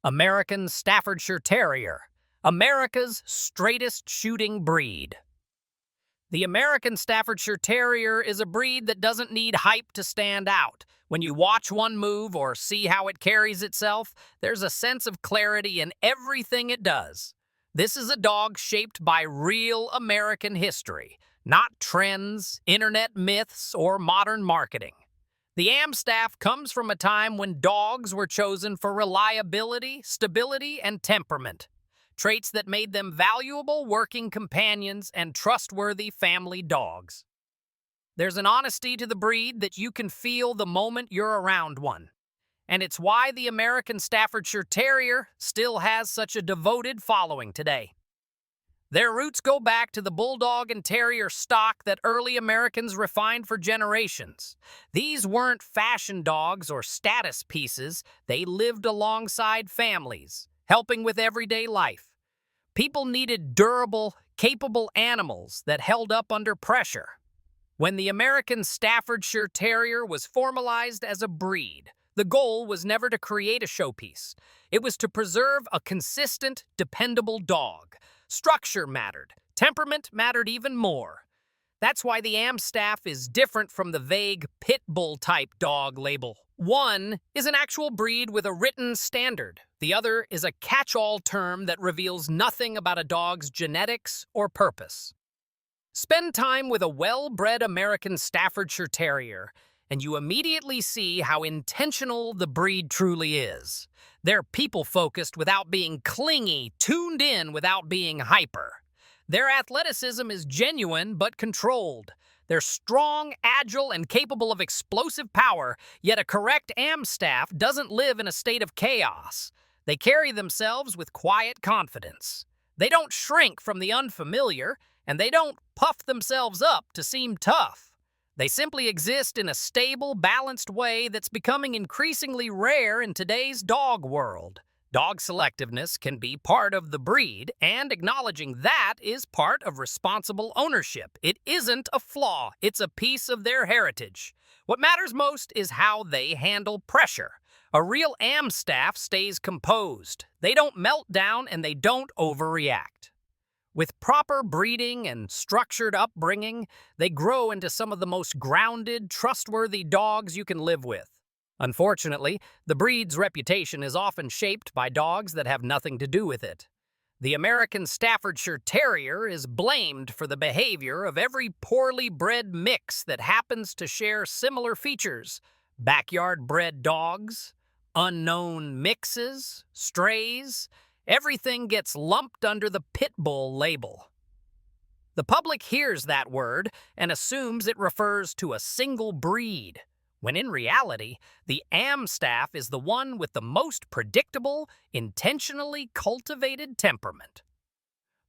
American Staffordshire Terrier, America's straightest-shooting breed. The American Staffordshire Terrier is a breed that doesn't need hype to stand out. When you watch one move or see how it carries itself, there's a sense of clarity in everything it does. This is a dog shaped by real American history, not trends, internet myths, or modern marketing. The Amstaff comes from a time when dogs were chosen for reliability, stability, and temperament, traits that made them valuable working companions and trustworthy family dogs. There's an honesty to the breed that you can feel the moment you're around one, and it's why the American Staffordshire Terrier still has such a devoted following today. Their roots go back to the Bulldog and Terrier stock that early Americans refined for generations. These weren't fashion dogs or status pieces. They lived alongside families, helping with everyday life. People needed durable, capable animals that held up under pressure. When the American Staffordshire Terrier was formalized as a breed, the goal was never to create a showpiece. It was to preserve a consistent, dependable dog. Structure mattered. Temperament mattered even more. That's why the Amstaff is different from the vague pit bull-type dog label. One is an actual breed with a written standard. The other is a catch-all term that reveals nothing about a dog's genetics or purpose. Spend time with a well-bred American Staffordshire Terrier, and you immediately see how intentional the breed truly is. They're people-focused without being clingy, tuned in without being hyper. Their athleticism is genuine but controlled. They're strong, agile, and capable of explosive power, yet a correct Amstaff doesn't live in a state of chaos. They carry themselves with quiet confidence. They don't shrink from the unfamiliar, and they don't puff themselves up to seem tough. They simply exist in a stable, balanced way that's becoming increasingly rare in today's dog world. Dog selectiveness can be part of the breed, and acknowledging that is part of responsible ownership. It isn't a flaw, it's a piece of their heritage. What matters most is how they handle pressure. A real Amstaff stays composed. They don't melt down and they don't overreact. With proper breeding and structured upbringing, they grow into some of the most grounded, trustworthy dogs you can live with. Unfortunately, the breed's reputation is often shaped by dogs that have nothing to do with it. The American Staffordshire Terrier is blamed for the behavior of every poorly bred mix that happens to share similar features: backyard-bred dogs, unknown mixes, strays. Everything gets lumped under the pit bull label. The public hears that word and assumes it refers to a single breed, when in reality, the Amstaff is the one with the most predictable, intentionally cultivated temperament.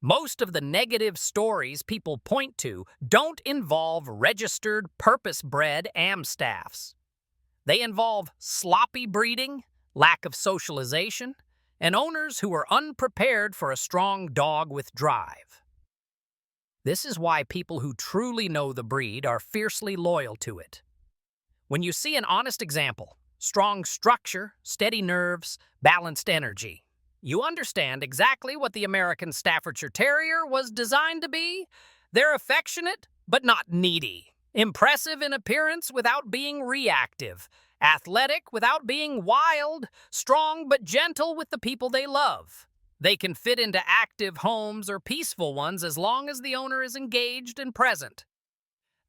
Most of the negative stories people point to don't involve registered, purpose-bred Amstaffs. They involve sloppy breeding, lack of socialization, and owners who are unprepared for a strong dog with drive. This is why people who truly know the breed are fiercely loyal to it. When you see an honest example, strong structure, steady nerves, balanced energy, you understand exactly what the American Staffordshire Terrier was designed to be. They're affectionate, but not needy. Impressive in appearance without being reactive. Athletic without being wild, strong but gentle with the people they love. They can fit into active homes or peaceful ones as long as the owner is engaged and present.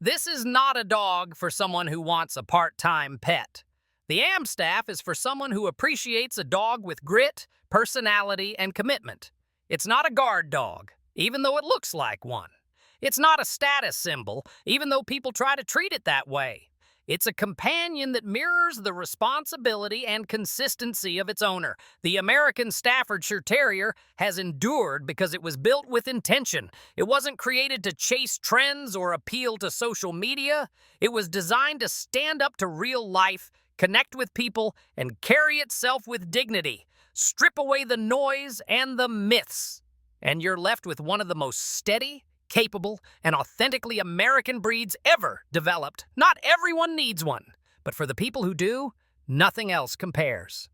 This is not a dog for someone who wants a part-time pet. The Amstaff is for someone who appreciates a dog with grit, personality, and commitment. It's not a guard dog, even though it looks like one. It's not a status symbol, even though people try to treat it that way. It's a companion that mirrors the responsibility and consistency of its owner. The American Staffordshire Terrier has endured because it was built with intention. It wasn't created to chase trends or appeal to social media. It was designed to stand up to real life, connect with people, and carry itself with dignity. Strip away the noise and the myths, and you're left with one of the most steady, capable, and authentically American breeds ever developed. Not everyone needs one, but for the people who do, nothing else compares.